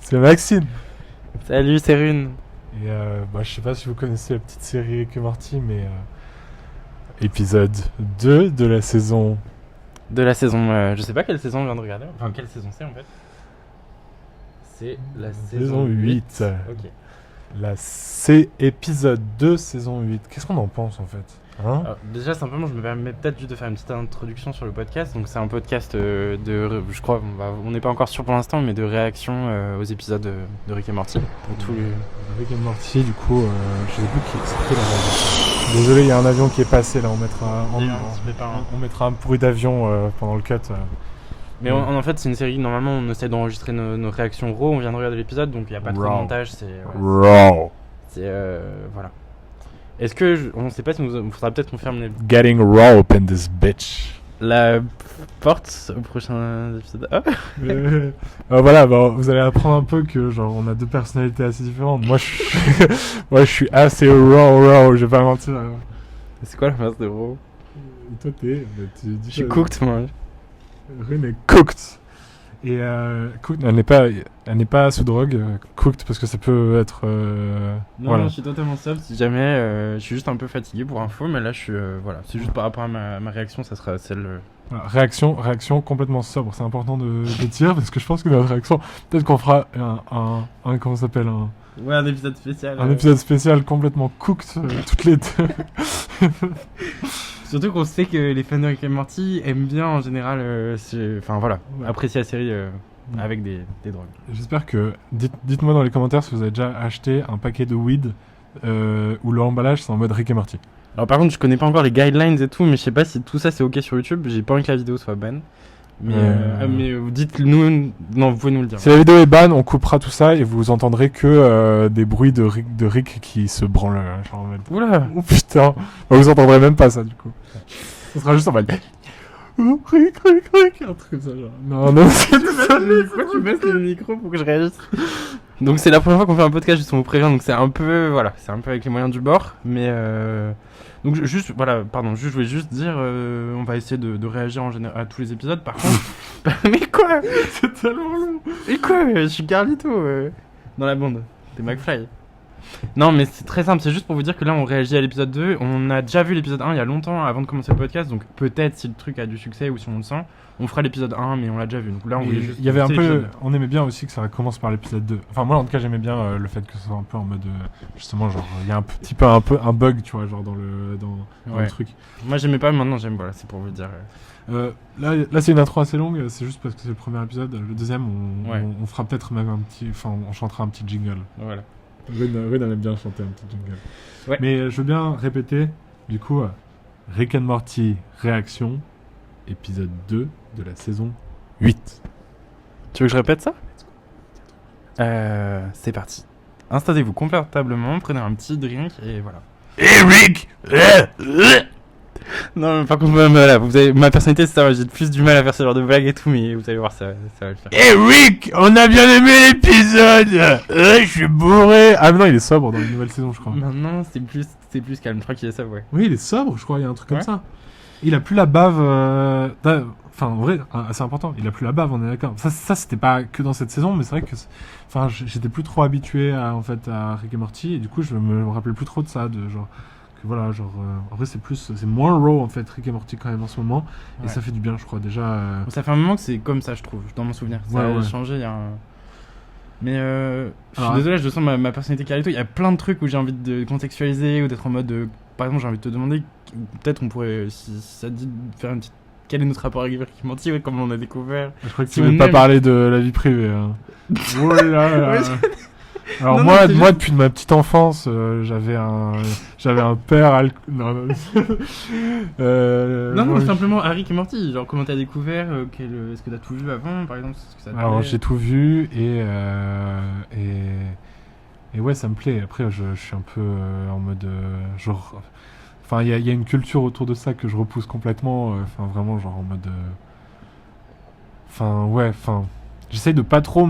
c'est Maxime. Salut, c'est Rune. Et je sais pas si vous connaissez la petite série Rick et Morty, mais épisode 2 de la saison. Je sais pas quelle saison on vient de regarder. Enfin, quelle saison c'est en fait. C'est la saison 8. Ok. C'est épisode 2, saison 8. Qu'est-ce qu'on en pense en fait, hein? Alors, déjà, simplement, je me permets peut-être juste de faire une petite introduction sur le podcast. Donc, c'est un podcast je crois, on n'est pas encore sûr pour l'instant, mais de réaction aux épisodes de Rick et Morty. Pour tous les... Rick et Morty, du coup, je sais plus qui c'était là. Désolé, il y a un avion qui est passé là. On mettra un bruit d'avion pendant le cut. Mais en fait, c'est une série. Normalement, on essaie d'enregistrer nos réactions raw. On vient de regarder l'épisode, donc il n'y a pas trop de montage. C'est raw. C'est voilà. Est-ce que on sait pas si il faudra peut-être qu'on ferme Getting raw open this bitch. La porte au prochain épisode. Voilà, vous allez apprendre un peu que genre on a deux personnalités assez différentes. Moi je suis assez raw, je vais pas mentir. C'est quoi la phase de raw? Et toi je suis cooked moi. Rune est cooked. Et cooked, elle n'est pas sous drogue, cooked parce que ça peut être. Non, voilà. Non, je suis totalement sobre. Si jamais, je suis juste un peu fatigué pour info, mais là je suis voilà, c'est juste par rapport à ma réaction, ça sera celle. Voilà, réaction complètement sobre. C'est important de dire parce que je pense que notre réaction, peut-être qu'on fera un comment ça s'appelle un épisode spécial. Un épisode spécial complètement cooked toutes les deux. Surtout qu'on sait que les fans de Rick et Morty aiment bien en général apprécier la série avec des drogues. J'espère que... Dites-moi dans les commentaires si vous avez déjà acheté un paquet de weed où l'emballage c'est en mode Rick et Morty. Alors par contre je connais pas encore les guidelines et tout, mais je sais pas si tout ça c'est ok sur YouTube. J'ai pas envie que la vidéo soit ban. Mais dites-nous, non, vous pouvez nous le dire. Si la vidéo est ban, on coupera tout ça et vous entendrez que des bruits de Rick qui se branle. Genre, oula! Oh putain! Vous entendrez même pas ça du coup. Ça sera juste en mode. Oh, Rick, un truc comme ça genre. Non, c'est ça. Pourquoi tu baisses le micro pour que je réagisse? Donc c'est la première fois qu'on fait un podcast, juste on vous prévient, donc c'est un peu avec les moyens du bord, mais donc je voulais juste dire, on va essayer de réagir en général à tous les épisodes. Par contre, mais quoi? C'est tellement long. Mais quoi? Je suis Carlito dans la bande. T'es McFly. Non, mais c'est très simple. C'est juste pour vous dire que là, on réagit à l'épisode 2. On a déjà vu l'épisode 1 il y a longtemps avant de commencer le podcast. Donc peut-être si le truc a du succès ou si on le sent, on fera l'épisode 1, mais on l'a déjà vu. Donc là, il y avait un peu. On aimait bien aussi que ça commence par l'épisode 2. Enfin, moi en tout cas, j'aimais bien le fait que ce soit un peu en mode. Justement, genre, il y a un petit peu un bug, tu vois, genre dans le truc. Moi, j'aimais pas, maintenant j'aime. Voilà, c'est pour vous dire. Là, c'est une intro assez longue. C'est juste parce que c'est le premier épisode. Le deuxième, on fera peut-être même un petit. Enfin, on chantera un petit jingle. Voilà. Rune aime bien chanter un petit jingle. Ouais. Mais je veux bien répéter, du coup, Rick and Morty réaction, épisode 2 de la saison 8. Tu veux que je répète ça? C'est parti. Installez-vous confortablement, prenez un petit drink et voilà. Rick. Non, mais par contre, voilà, ma personnalité, c'est ça, j'ai plus du mal à faire ce genre de blagues et tout, mais vous allez voir, ça va le faire. Rick, on a bien aimé l'épisode. Je suis bourré. Ah mais non, il est sobre dans la nouvelle saison, je crois. Maintenant, c'est plus calme, je crois qu'il est sobre, ouais. Oui, il est sobre, je crois, il y a un truc comme ça. Il a plus la bave... Enfin, en vrai, c'est important, il a plus la bave, on est d'accord. Ça c'était pas que dans cette saison, mais c'est vrai que... Enfin, j'étais plus trop habitué à Rick et Morty, et du coup, je me rappelais plus trop de ça, de genre... Voilà, genre, en vrai, c'est moins raw en fait, Rick et Morty quand même en ce moment, et ça fait du bien, je crois, déjà. Ça fait un moment que c'est comme ça, je trouve, dans mon souvenir. Ça a changé, il y a un. Mais je suis désolé, je sens ma personnalité Carlito. Il y a plein de trucs où j'ai envie de contextualiser ou d'être en mode. Par exemple, j'ai envie de te demander, peut-être on pourrait, si ça te dit, de faire une petite. Quel est notre rapport avec Rick et Morty, comment on a découvert. Je crois que tu voulais pas parler de la vie privée. Hein. Oh là. Alors moi, depuis ma petite enfance, j'avais un père non, simplement Rick et Morty, genre comment t'as découvert, est-ce que t'as tout vu avant, par exemple, ce que ça te Alors j'ai tout vu et ouais, ça me plaît. Après je suis un peu en mode genre, enfin il y a une culture autour de ça que je repousse complètement, enfin vraiment genre en mode j'essaye de pas trop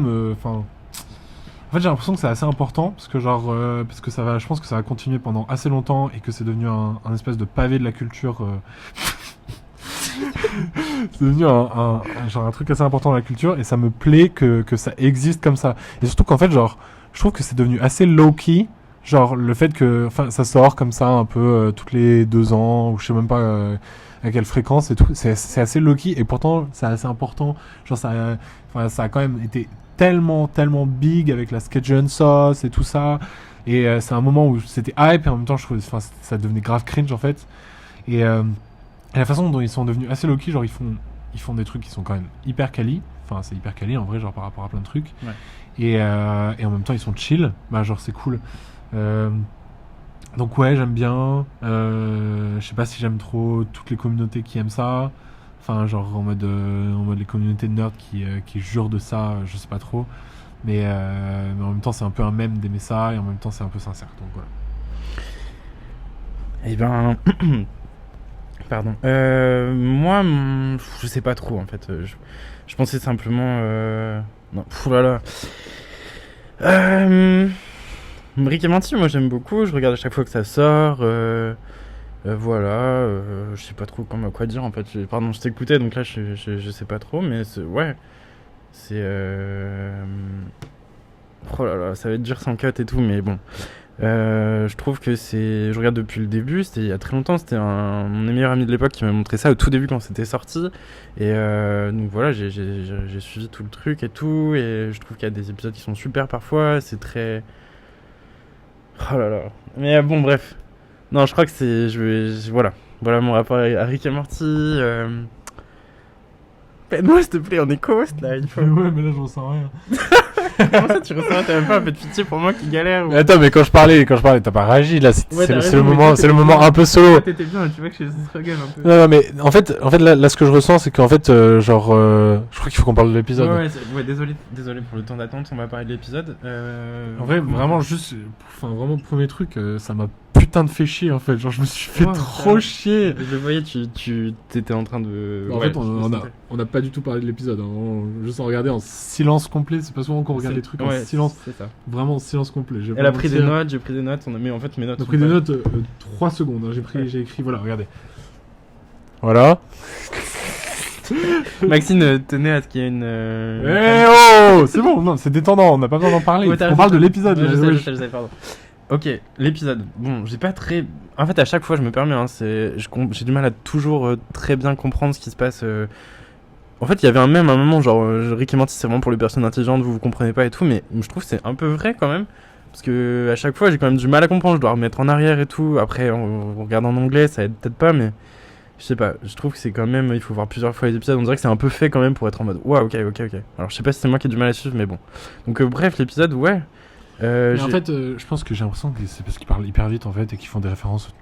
en fait, j'ai l'impression que c'est assez important parce que je pense que ça va continuer pendant assez longtemps et que c'est devenu un espèce de pavé de la culture. C'est devenu genre un truc assez important dans la culture et ça me plaît que ça existe comme ça. Et surtout qu'en fait, genre, je trouve que c'est devenu assez low-key. Genre, le fait que ça sort comme ça un peu toutes les 2 ans, ou je sais même pas à quelle fréquence et tout. C'est assez low-key et pourtant, c'est assez important. Genre, ça a quand même été tellement big avec la Sketch Sauce et tout ça. Et c'est un moment où c'était hype et en même temps, je trouve, ça devenait grave cringe en fait. Et la façon dont ils sont devenus assez low-key, genre ils font des trucs qui sont quand même hyper quali. Enfin, c'est hyper quali en vrai, genre par rapport à plein de trucs. Ouais. Et en même temps, ils sont chill. Bah, genre, c'est cool. Donc, ouais, j'aime bien. Je sais pas si j'aime trop toutes les communautés qui aiment ça. Enfin, genre en mode les communautés de nerds qui jurent de ça, je sais pas trop. Mais en même temps, c'est un peu un mème d'aimer ça et en même temps, c'est un peu sincère. Donc, voilà. Eh ben. Pardon. Moi, je sais pas trop en fait. Je pensais simplement. Non, là. Rick et Morty, moi j'aime beaucoup. Je regarde à chaque fois que ça sort. Voilà. Je sais pas trop quoi dire en fait. Pardon, je t'écoutais donc là je sais pas trop. Mais ouais. C'est. Oh là là, ça va être dur sans cut et tout, mais bon. Je trouve que je regarde depuis le début, c'était il y a très longtemps, c'était mon meilleur ami de l'époque qui m'a montré ça au tout début quand c'était sorti. Et donc voilà, j'ai suivi tout le truc et tout, et je trouve qu'il y a des épisodes qui sont super parfois, c'est très. Oh là là. Mais bon, bref. Non, je crois que voilà mon rapport à Rick et Morty. Moi, s'il te plaît, on est co-host là, il faut. Ouais, mais là, je ressens rien. Comment ça, tu ressens? T'as même pas un peu de pitié pour moi qui galère ou... Mais attends, mais quand je parlais, t'as pas réagi là. C'est le moment un peu solo. T'étais bien, tu vois que je struggle un peu. Non, mais en fait, là, ce que je ressens, c'est qu'en fait, je crois qu'il faut qu'on parle de l'épisode. Ouais, désolé pour le temps d'attente, on va parler de l'épisode. En vrai, vraiment, vraiment, premier truc, ça m'a putain de fait chier en fait. Genre, je me suis fait trop chier. Je voyais, tu t'étais en train de. En fait, on a pas du tout parlé de l'épisode. Hein. Juste en regarder en silence complet. C'est pas souvent qu'on regarde les trucs en silence. C'est ça. Vraiment en silence complet. Elle a pris des notes, j'ai pris des notes. Mais en fait, mes notes. J'ai pris des notes 3 secondes. Hein. J'ai écrit, voilà, regardez. Voilà. Maxime tenait à ce qu'il y ait une. C'est bon, non, c'est détendant. On n'a pas besoin d'en parler. On parle de l'épisode. Je sais, pardon. Ok, l'épisode. Bon, j'ai pas très. En fait, à chaque fois, je me permets. Hein, j'ai du mal à toujours très bien comprendre ce qui se passe. En fait, il y avait un moment, genre Rick et Morty, c'est vraiment pour les personnes intelligentes, vous comprenez pas et tout, mais je trouve que c'est un peu vrai quand même. Parce que à chaque fois, j'ai quand même du mal à comprendre. Je dois remettre en arrière et tout. Après, on regarde en anglais, ça aide peut-être pas, mais je sais pas. Je trouve que c'est quand même. Il faut voir plusieurs fois les épisodes. On dirait que c'est un peu fait quand même pour être en mode. Ouais, ok. Alors, je sais pas si c'est moi qui ai du mal à suivre, mais bon. Donc, bref, l'épisode, ouais. Mais en fait, je pense que j'ai l'impression que c'est parce qu'ils parlent hyper vite en fait et qu'ils font des références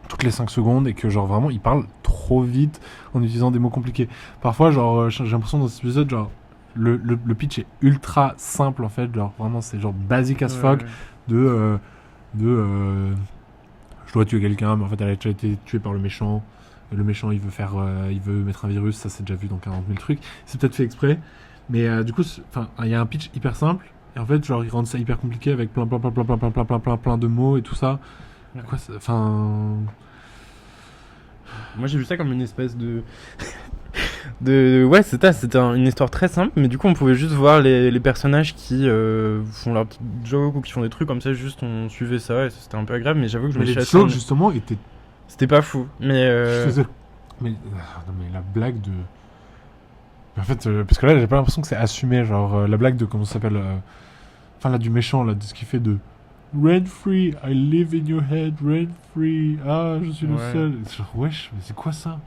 toutes les 5 secondes et que genre vraiment ils parlent trop vite en utilisant des mots compliqués. Parfois, genre, j'ai l'impression dans cet épisode, genre, le pitch est ultra simple en fait, genre vraiment c'est genre basic as fuck de je dois tuer quelqu'un, mais en fait elle a déjà été tuée par le méchant. Le méchant il veut mettre un virus, ça c'est déjà vu dans 40 000 trucs. C'est peut-être fait exprès, mais du coup, il y a un pitch hyper simple. Et en fait, genre, ils rendent ça hyper compliqué avec plein de mots et tout ça. Quoi, Moi, j'ai vu ça comme une espèce de... Ouais, c'était une histoire très simple, mais du coup, on pouvait juste voir les personnages qui font leurs petites jokes ou qui font des trucs comme ça, juste on suivait ça, et c'était un peu agréable, mais j'avoue que je me suis assez... Les jokes, justement, étaient... C'était pas fou, mais... Mais la blague de... En fait, parce que là, j'ai pas l'impression que c'est assumé, genre, la blague de, comment ça s'appelle... Enfin, là, du méchant, là, de ce qu'il fait de rent free, I live in your head, rent free, ah, je suis le seul. Genre, wesh, mais c'est quoi ça?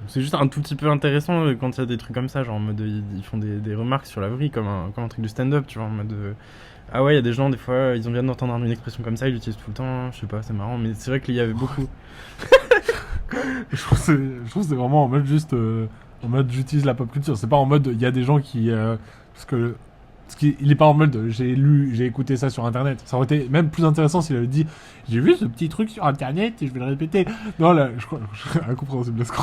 C'est juste un tout petit peu intéressant quand il y a des trucs comme ça, genre en mode ils font des remarques sur la vie, comme un truc du stand-up, tu vois, en mode ah ouais, il y a des gens, des fois, ils ont bien d'entendre une expression comme ça, ils l'utilisent tout le temps, je sais pas, c'est marrant, mais c'est vrai qu'il y avait beaucoup. Je trouve que c'est vraiment en mode juste, en mode j'utilise la pop culture, c'est pas en mode il y a des gens qui, parce qu'il est pas en mode j'ai écouté ça sur internet. Ça aurait été même plus intéressant s'il avait dit j'ai vu ce petit truc sur internet et je vais le répéter. Non, là, je crois incompréhensible ce qu'on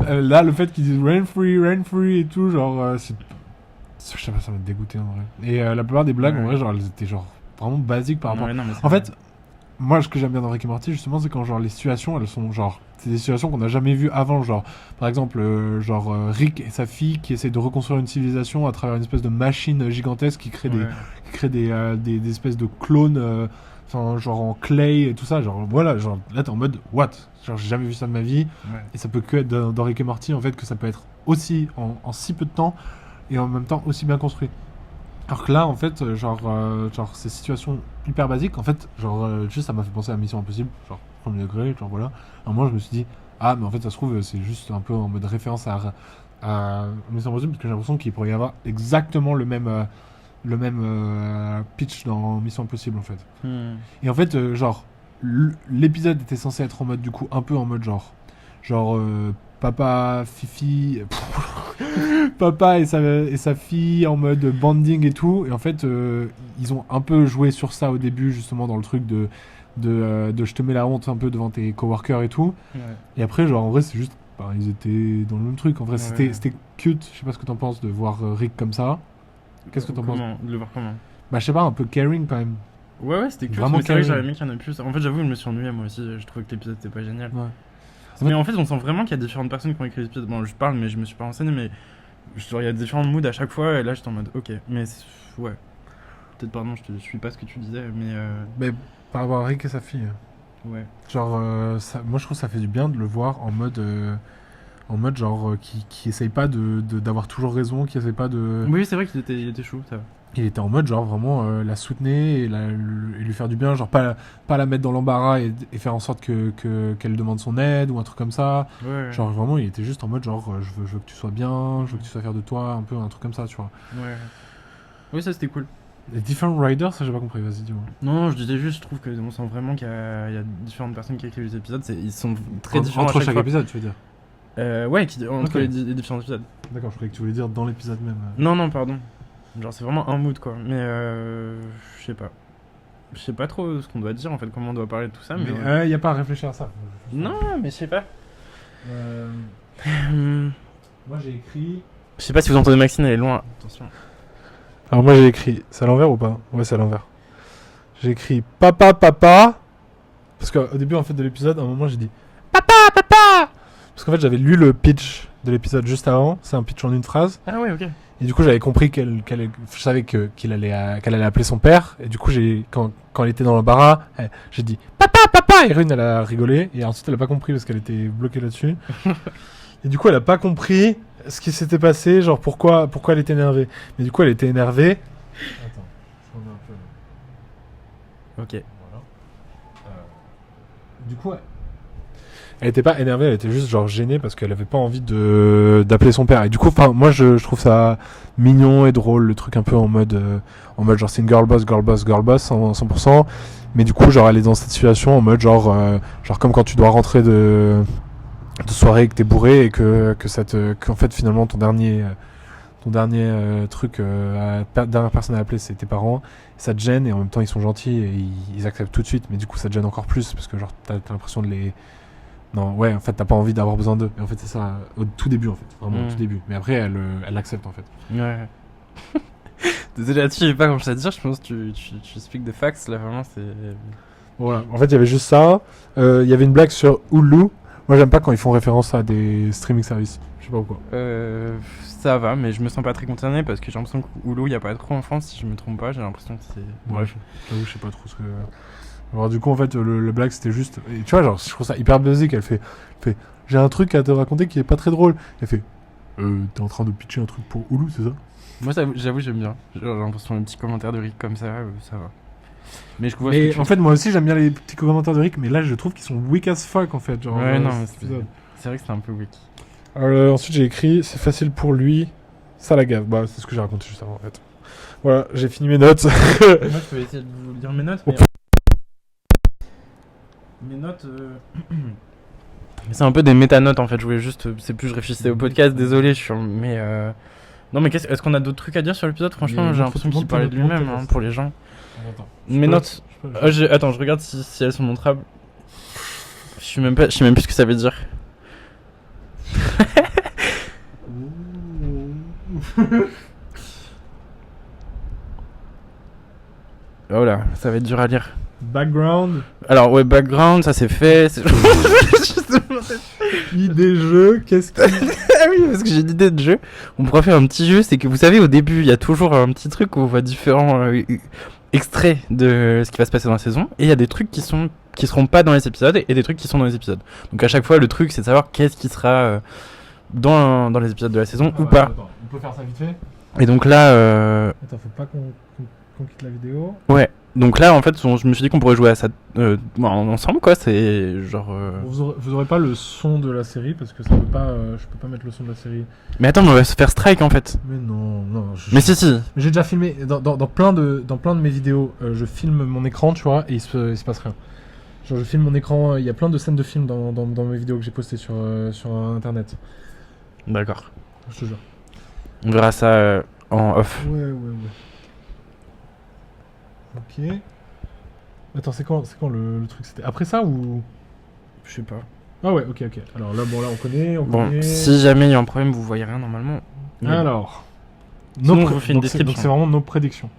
là, le fait qu'ils disent rent free et tout, genre, je sais pas, ça m'a dégoûté en vrai. Et la plupart des blagues, en vrai, genre, elles étaient genre vraiment basiques par rapport. Ouais, non, en fait, moi, ce que j'aime bien dans Rick et Morty, justement, c'est quand genre les situations, elles sont genre, c'est des situations qu'on n'a jamais vues avant, genre, par exemple, Rick et sa fille qui essaient de reconstruire une civilisation à travers une espèce de machine gigantesque qui crée des espèces de clones, genre en clay et tout ça, genre voilà, genre là t'es en mode what, genre j'ai jamais vu ça de ma vie, et ça peut que être dans Rick et Morty en fait, que ça peut être aussi en si peu de temps et en même temps aussi bien construit. Alors que là, en fait, genre ces situations hyper basiques, en fait, juste ça m'a fait penser à Mission Impossible, genre premier degré, genre voilà. À un moment, je me suis dit, ah, mais en fait, ça se trouve, c'est juste un peu en mode référence à Mission Impossible, parce que j'ai l'impression qu'il pourrait y avoir exactement le même pitch dans Mission Impossible, en fait. Et en fait, l'épisode était censé être en mode, du coup, un peu en mode papa, Fifi, papa et sa fille en mode banding et tout. Et en fait, ils ont un peu joué sur ça au début, justement, dans le truc de je te mets la honte un peu devant tes coworkers et tout. Ouais. Et après, genre, en vrai, c'est juste, ils étaient dans le même truc. En vrai, c'était cute. Je sais pas ce que t'en penses de voir Rick comme ça. Qu'est-ce que t'en penses de le voir comment? Bah, je sais pas, un peu caring quand même. Ouais, c'était cute. Vraiment, mais c'est vrai que j'aurais aimé qu'il y en ait plus. En fait, j'avoue, je me suis ennuyé moi aussi. Je trouvais que l'épisode était pas génial. Ouais. Mais en fait, on sent vraiment qu'il y a différentes personnes qui ont écrit l'épisode. Bon, je parle, mais je me suis pas renseigné, mais il y a différents moods à chaque fois, et là j'étais en mode ok. Mais ouais. Peut-être, pardon, je suis pas ce que tu disais, mais. Mais par rapport à Rick et sa fille. Ouais. Genre, moi je trouve que ça fait du bien de le voir en mode genre qui essaye pas d'avoir toujours raison, qui essaye pas de. Oui, c'est vrai qu'il était chou, ça. Il était en mode genre vraiment la soutenir et lui faire du bien, genre pas la mettre dans l'embarras et faire en sorte qu'elle demande son aide ou un truc comme ça. Ouais. Genre vraiment il était juste en mode genre je veux que tu sois bien, je veux que tu sois fier de toi, un peu un truc comme ça, tu vois. Ouais. Oui, ça c'était cool. Les Different Riders, ça j'ai pas compris, vas-y dis-moi. Non, je disais juste, je trouve qu'on sent vraiment qu'il y a différentes personnes qui écrivent les épisodes, ils sont très différents entre chaque épisode, tu veux dire. Ouais, entre les différents épisodes. D'accord, je croyais que tu voulais dire dans l'épisode même. Non, pardon. Genre c'est vraiment un mood quoi, mais je sais pas. Je sais pas trop ce qu'on doit dire en fait, comment on doit parler de tout ça. Mais y a pas à réfléchir à ça. Non, mais je sais pas. Moi j'ai écrit... Je sais pas si vous entendez Maxine, elle est loin. Attention. Alors moi j'ai écrit... C'est à l'envers ou pas? Ouais, c'est à l'envers. J'ai écrit papa. Parce qu'au début en fait de l'épisode, à un moment j'ai dit papa. Parce qu'en fait j'avais lu le pitch de l'épisode juste avant. C'est un pitch en une phrase. Ah ouais, ok. Et du coup, j'avais compris je savais qu'elle allait appeler son père. Et du coup, quand elle était dans l'embarras, j'ai dit papa. Et Rune, elle a rigolé. Et ensuite, elle a pas compris parce qu'elle était bloquée là-dessus. Et du coup, elle a pas compris ce qui s'était passé, genre pourquoi elle était énervée. Mais du coup, elle était énervée. Attends, je remets un peu. Ok. Voilà. Du coup, elle était pas énervée, elle était juste genre gênée parce qu'elle avait pas envie d'appeler son père. Et du coup, moi je trouve ça mignon et drôle, le truc un peu en mode genre c'est une girl boss 100%. Mais du coup, genre elle est dans cette situation en mode genre comme quand tu dois rentrer de soirée et que t'es bourré et qu'en fait finalement ton dernier dernière personne à appeler c'est tes parents, ça te gêne et en même temps ils sont gentils et ils acceptent tout de suite, mais du coup ça te gêne encore plus parce que genre t'as l'impression de les... Non, ouais, en fait, t'as pas envie d'avoir besoin d'eux. Et en fait, c'est ça, au tout début, en fait. Vraiment, au tout début. Mais après, elle l'accepte, en fait. Ouais. Désolé, là-dessus, je sais pas comment je t'ai dire. Je pense que tu speak the facts, là, vraiment, c'est... Voilà. En fait, il y avait juste ça. Il y avait une blague sur Hulu. Moi, j'aime pas quand ils font référence à des streaming services. Je sais pas pourquoi. Ça va, mais je me sens pas très concerné parce que j'ai l'impression que Hulu, il y a pas trop en France, si je me trompe pas. J'ai l'impression que c'est... Bref. J'avoue, je sais pas trop ce que... Alors du coup en fait le blague c'était juste, et tu vois genre je trouve ça hyper basique, elle fait j'ai un truc à te raconter qui est pas très drôle, elle fait t'es en train de pitcher un truc pour Hulu, c'est ça? Moi j'avoue j'aime bien, j'ai l'impression un petit commentaire de Rick comme ça va. Mais en fait moi aussi j'aime bien les petits commentaires de Rick, mais là je trouve qu'ils sont weak as fuck en fait, genre ouais non c'est vrai que c'est un peu weak. Alors ensuite j'ai écrit c'est facile pour lui, ça la gave, bah c'est ce que j'ai raconté juste avant en fait. Voilà, j'ai fini mes notes. Moi je peux essayer de vous lire mes notes, mais... Mes notes... C'est un peu des métanotes en fait, je voulais juste... C'est plus je réfléchissais au podcast, désolé, je suis... Mais non mais est-ce qu'on a d'autres trucs à dire sur l'épisode? Franchement j'ai l'impression qu'il parlait de lui-même pour les gens. Attends, mes notes... Attends, je regarde si elles sont montrables. Je sais même plus ce que ça veut dire. Oh là, ça va être dur à lire. Background. Alors, ouais, background, ça c'est fait. Idée jeu, qu'est-ce que... Ah oui, parce que j'ai une idée de jeu. On pourra faire un petit jeu, c'est que vous savez, au début, il y a toujours un petit truc où on voit différents extraits de ce qui va se passer dans la saison. Et il y a des trucs qui seront pas dans les épisodes et des trucs qui sont dans les épisodes. Donc à chaque fois, le truc, c'est de savoir qu'est-ce qui sera dans les épisodes de la saison ou pas. Attends, on peut faire ça vite fait. Et donc là... Attends, faut pas qu'on quitte la vidéo. Ouais. Donc là, en fait, je me suis dit qu'on pourrait jouer à ça ensemble, quoi. C'est genre... Vous aurez pas le son de la série parce que ça peut pas, je peux pas mettre le son de la série. Mais attends, mais on va se faire strike, en fait. Mais non. Mais si. J'ai déjà filmé, dans plein de mes vidéos, je filme mon écran, tu vois, et il se passe rien. Genre, je filme mon écran, il y a plein de scènes de films dans mes vidéos que j'ai postées sur internet. D'accord. Je te jure. On verra ça en off. Ouais. Ok. Attends, c'est quand le truc? C'était après ça ou... Je sais pas. Ah ouais, ok. Alors là, on connaît. Si jamais il y a un problème, vous voyez rien normalement. Alors... Sinon, je vous fais une description. Donc c'est vraiment nos prédictions.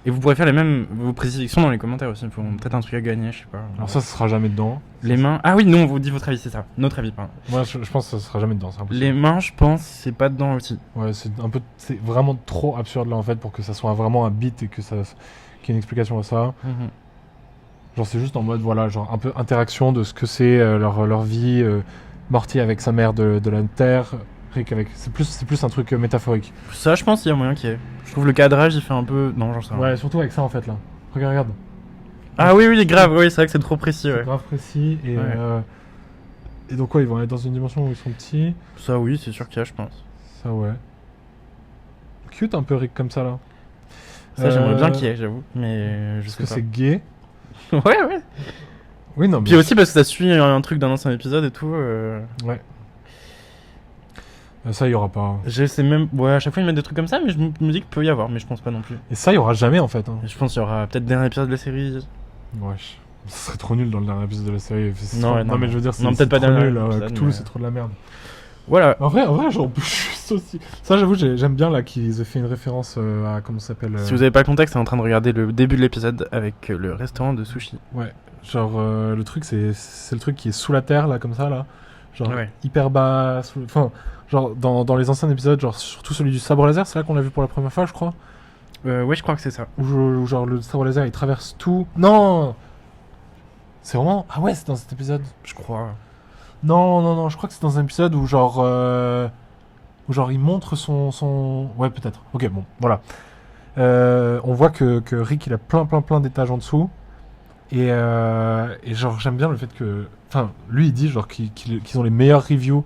Et vous pourrez faire les mêmes vos prédictions dans les commentaires aussi. Peut-être un truc à gagner, je sais pas. Alors ça sera jamais dedans. Les mains... Ah oui, non, on vous dit votre avis, c'est ça. Notre avis, pardon. Moi, je pense que ça sera jamais dedans, c'est impossible. Les mains, je pense, c'est pas dedans aussi. Ouais, c'est vraiment trop absurde là en fait pour que ça soit vraiment un beat et qu'il y ait une explication à ça. Genre c'est juste en mode voilà, genre un peu interaction de ce que c'est leur vie. Morty avec sa mère de la Terre, Rick avec... C'est plus un truc métaphorique. Ça, je pense qu'il y a moyen qu'il y ait. Je trouve le cadrage, il fait un peu... Non, j'en sais rien. Ouais, surtout avec ça en fait là. Regarde. Ah oui, grave, oui, c'est vrai que c'est trop précis, ouais. C'est grave précis et... Ouais. Et donc quoi, ils vont aller dans une dimension où ils sont petits. Ça oui, c'est sûr qu'il y a, je pense. Ça ouais. Cute un peu Rick comme ça là. Ça j'aimerais bien qu'il y ait, j'avoue, mais je sais pas. Parce que c'est gay. Ouais. Oui, non, mais... Puis aussi parce que ça suit un truc d'un ancien épisode et tout. Ouais. Ça, il y aura pas. Je sais même... Ouais, à chaque fois ils mettent des trucs comme ça, mais je me dis qu'il peut y avoir, mais je pense pas non plus. Et ça, il y aura jamais en fait. Hein. Je pense qu'il y aura peut-être dernier épisode de la série. Ouais. Ça serait trop nul dans le dernier épisode de la série. Non, mais je veux dire, c'est peut-être pas trop nul. épisode, Tout, mais... c'est trop de la merde. Voilà. En vrai, j'en peux juste aussi. Ça, j'avoue, j'aime bien là qu'ils aient fait une référence à comment ça s'appelle. Si vous avez pas le contexte, c'est en train de regarder le début de l'épisode avec le restaurant de sushi. Ouais. Genre, le truc, c'est le truc qui est sous la terre là, comme ça là. Genre, ouais. Hyper bas. Enfin, genre, dans les anciens épisodes, genre, surtout celui du sabre laser, c'est là qu'on l'a vu pour la première fois, je crois. Ouais, je crois que c'est ça. Où genre, le sabre laser il traverse tout. Non! C'est vraiment. Ah ouais, c'est dans cet épisode. Je crois. Non, je crois que c'est dans un épisode où genre il montre son... Ouais, peut-être. Ok, bon, voilà. On voit que Rick, il a plein d'étages en dessous. Et genre, j'aime bien le fait que... Enfin, lui, il dit genre qu'ils ont les meilleures reviews,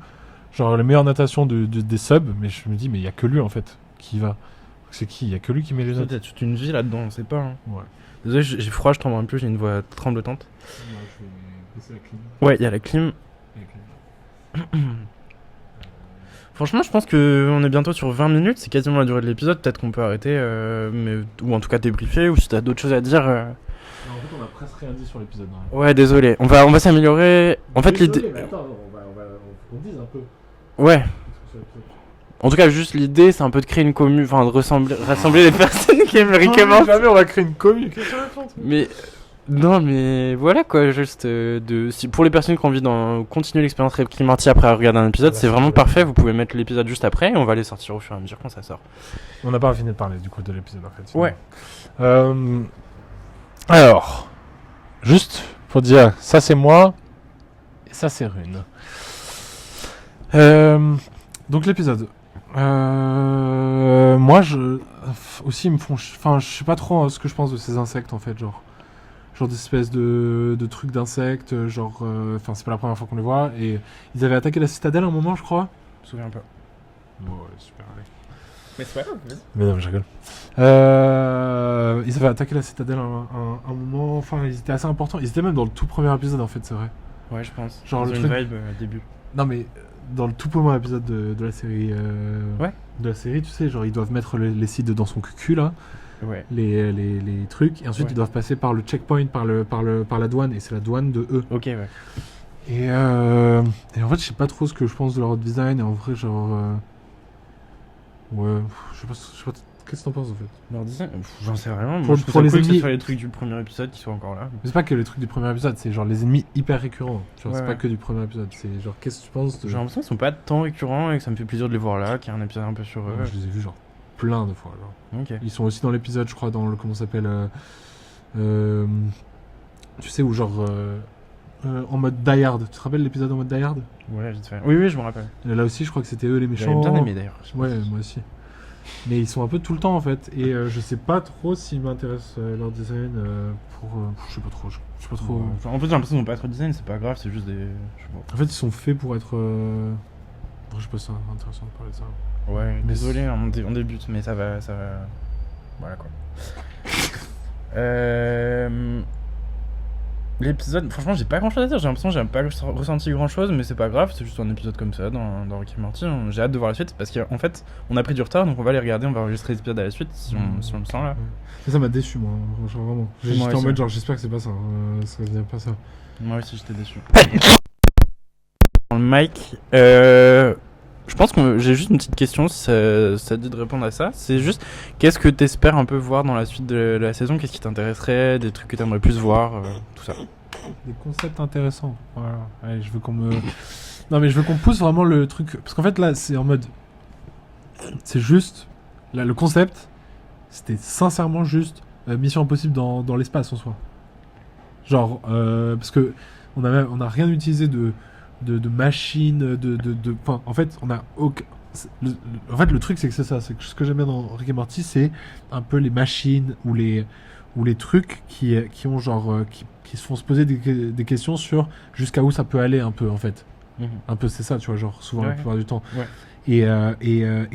genre les meilleures notations des subs, mais je me dis, mais il y a que lui, en fait, qui y va. C'est qui? Il y a que lui qui met les notes. Peut-être toute une vie là-dedans, on sait pas. Hein. Ouais. Désolé, j'ai froid, je tremble un peu, j'ai une voix tremblotante. Ouais, je vais baisser la clim. Ouais, il y a la clim. Franchement, je pense qu'on est bientôt sur 20 minutes, c'est quasiment la durée de l'épisode. Peut-être qu'on peut arrêter, ou en tout cas débriefer, ou si t'as d'autres choses à dire. Non, en fait, on a presque rien dit sur l'épisode. Ouais, désolé. On va s'améliorer. En fait, l'idée. Attends, on dise un peu. Ouais. En tout cas, juste l'idée, c'est un peu de créer une commune, enfin de rassembler les personnes qui aiment Rick et Morty. Jamais on va créer une commune. Mais. Non, mais voilà quoi, juste si pour les personnes qui ont envie de continuer l'expérience Rick et Morty après regarder un épisode, c'est vraiment parfait. Vous pouvez mettre l'épisode juste après et on va les sortir au fur et à mesure quand ça sort. On n'a pas fini de parler du coup de l'épisode en fait. Ouais. Alors, juste pour dire, ça c'est moi et ça c'est Rune. Donc l'épisode. Moi aussi ils me font. Enfin, je sais pas trop ce que je pense de ces insectes en fait, genre des espèces de trucs d'insectes, genre, enfin c'est pas la première fois qu'on les voit, et ils avaient attaqué la citadelle à un moment, je crois. Je me souviens pas. Ouais, super, allez. Mais c'est pas grave, vas-y. Mais non, je rigole. Ils avaient attaqué la citadelle à un moment, enfin ils étaient assez importants, ils étaient même dans le tout premier épisode en fait, c'est vrai. Ouais, je pense. Genre le le truc... truc... vibe début. Non mais, dans le tout premier épisode de la série, ouais. De la série, tu sais, genre ils doivent mettre les sites dans son cucu là. Ouais. Les trucs, et ensuite ils doivent passer par le checkpoint, par la douane, et c'est la douane de eux. Ok, ouais. Et en fait, je sais pas trop ce que je pense de leur design, et en vrai, genre. Ouais, je sais pas, qu'est-ce que t'en penses en fait? Leur design, j'en sais rien. Pour les cool ennemis, que ce soit les trucs du premier épisode qui soient encore là. Mais c'est pas que les trucs du premier épisode, c'est genre les ennemis hyper récurrents. Tu vois, c'est Ouais. pas que du premier épisode. C'est genre, qu'est-ce que tu penses de... J'ai l'impression qu'ils sont pas tant récurrents et que ça me fait plaisir de les voir là, qu'il y a un épisode un peu sur eux. Je les ai vus genre plein de fois. Genre. Ok. Ils sont aussi dans l'épisode, je crois, dans le comment ça s'appelle, tu sais où genre en mode Die Hard. Tu te rappelles l'épisode en mode Die Hard? Ouais, vite fait. Oui, je me rappelle. Et là aussi, je crois que c'était eux les J'avais méchants. bien aimé d'ailleurs. Ouais, moi aussi. Mais ils sont un peu tout le temps en fait. Et je sais pas trop s'ils m'intéressent leur design je sais pas trop. Je sais pas trop. En fait, j'ai l'impression qu'ils n'ont pas trop de design, c'est pas grave, c'est juste des. Je sais pas. En fait, ils sont faits pour être. Je sais pas, c'est intéressant de parler de ça. Ouais, Mais désolé, on débute, mais ça va. Voilà quoi. L'épisode, franchement, j'ai pas grand chose à dire. J'ai l'impression que j'ai pas ressenti grand chose, mais c'est pas grave, c'est juste un épisode comme ça dans Rick et Morty. J'ai hâte de voir la suite parce qu'en fait, on a pris du retard donc on va les regarder, on va enregistrer les épisodes à la suite si on le sent là. Ça m'a déçu, moi, genre, vraiment. J'étais en mode, genre, j'espère que c'est pas ça. Ça vient pas ça. Moi aussi, j'étais déçu. Dans le mic, je pense que j'ai juste une petite question si ça te dit de répondre à ça. C'est juste, qu'est-ce que t'espères un peu voir dans la suite de la saison? Qu'est-ce qui t'intéresserait? Des trucs que t'aimerais plus voir? Tout ça. Des concepts intéressants. Voilà. Allez, je veux qu'on me. Non, mais je veux qu'on pousse vraiment le truc. Parce qu'en fait, là, c'est en mode. C'est juste. Là, le concept, c'était sincèrement juste Mission Impossible dans l'espace en soi. Genre, parce que on a rien utilisé de machines, enfin, en fait, on a aucun. En fait, le truc, c'est que c'est ça. C'est que ce que j'aime bien dans Rick et Morty, c'est un peu les machines ou les trucs qui ont genre qui se font se poser des questions sur jusqu'à où ça peut aller un peu en fait. Un peu c'est ça, tu vois, genre souvent la plupart du temps. Ouais. Et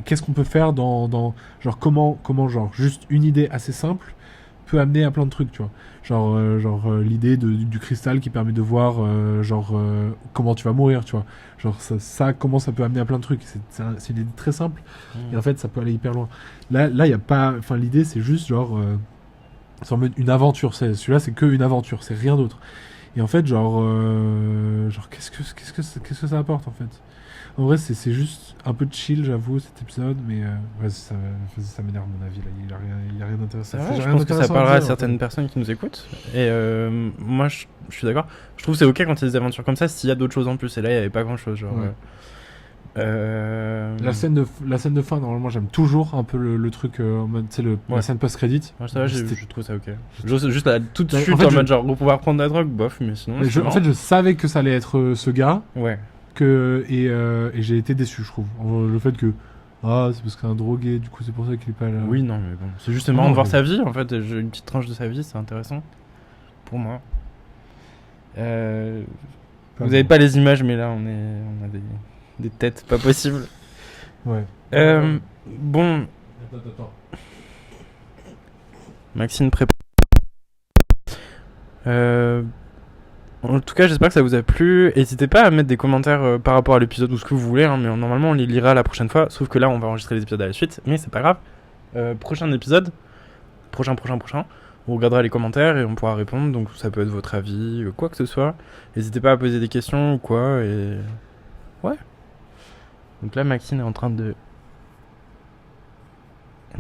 qu'est-ce qu'on peut faire dans genre comment genre juste une idée assez simple peut amener à plein de trucs, tu vois. Genre l'idée du cristal qui permet de voir comment tu vas mourir, tu vois. Genre ça comment ça peut amener à plein de trucs. C'est une idée très simple et en fait ça peut aller hyper loin. Là il y a pas, enfin l'idée c'est juste genre c'est en mode une aventure. Celui-là c'est que une aventure, c'est rien d'autre. Et en fait genre qu'est-ce que ça apporte en fait. En vrai, c'est juste un peu de chill, j'avoue, cet épisode, mais ça m'énerve mon avis, là. Il y a rien d'intéressant. Je pense que ça parlera à certaines personnes qui nous écoutent. Et moi, je suis d'accord. Je trouve que c'est ok quand il y a des aventures comme ça, s'il y a d'autres choses en plus. Et là, il n'y avait pas grand-chose. Genre, La scène de fin, normalement, j'aime toujours un peu le truc, en mode, tu sais, la scène post-crédit. Ouais, ça va, je trouve ça ok. Juste là, tout de suite, en mode genre, pouvoir prendre la drogue, bof, mais sinon... En fait, je savais que ça allait être ce gars. Ouais. Et j'ai été déçu, je trouve. Le fait que c'est parce qu'un drogué, du coup c'est pour ça qu'il est pas là. Oui, non, mais bon, c'est juste marrant de voir sa vie en fait. J'ai une petite tranche de sa vie, c'est intéressant pour moi. Vous avez pas les images, mais là on a des têtes pas possibles. Ouais. Bon. Attends. Maxime prépare. En tout cas, j'espère que ça vous a plu. N'hésitez pas à mettre des commentaires par rapport à l'épisode ou ce que vous voulez, hein, mais normalement on les lira la prochaine fois. Sauf que là, on va enregistrer les épisodes à la suite, mais c'est pas grave. Prochain épisode, prochain, on regardera les commentaires et on pourra répondre. Donc ça peut être votre avis, quoi que ce soit. N'hésitez pas à poser des questions ou quoi. Et ouais. Donc là, Maxime est en train de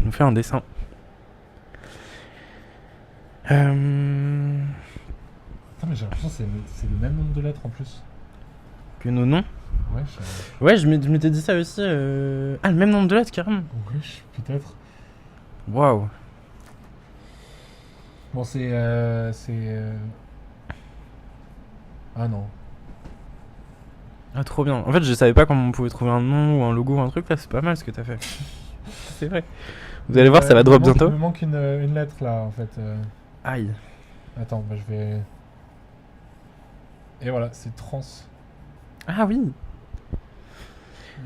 nous faire un dessin. Mais j'ai l'impression que c'est le même nombre de lettres en plus. Que nos noms? Ouais, ouais, je m'étais dit ça aussi. Le même nombre de lettres carrément. Oui, peut-être. Waouh. Bon, c'est. Ah non. Ah, trop bien. En fait, je savais pas comment on pouvait trouver un nom ou un logo ou un truc là. C'est pas mal ce que t'as fait. C'est vrai. Vous allez voir, ça va drop bientôt. Il me manque une lettre là en fait. Aïe. Attends, je vais. Et voilà, c'est trans. Ah oui.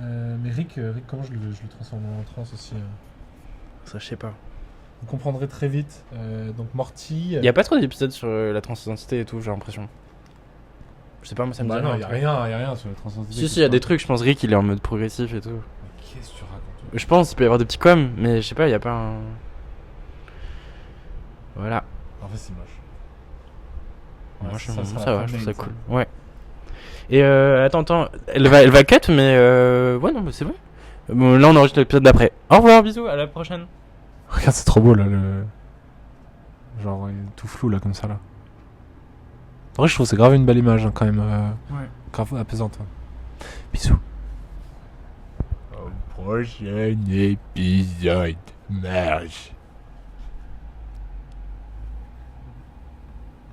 Mais Rick, comment je le transforme en trans aussi Ça, je sais pas. Vous comprendrez très vite. Donc Morty. Y a pas trop d'épisodes sur la transidentité et tout, j'ai l'impression. Je sais pas, moi ça me dit non, y a rien sur la transidentité. Si, y a des trucs, je pense Rick il est en mode progressif et tout. Qu'est-ce que tu racontes? Je pense qu'il peut y avoir des petits coms, mais je sais pas, y a pas un. Voilà. En fait, c'est moche. Moi, ça va, je trouve ça cool. Ouais. Et attends, elle va cut, mais ouais, non, mais c'est bon. Bon, là, on enregistre l'épisode d'après. Au revoir, bisous, à la prochaine. Regarde, c'est trop beau là, genre il est tout flou là comme ça là. En vrai, je trouve que c'est grave une belle image quand même, grave apaisante. Bisous. Au prochain épisode, marche.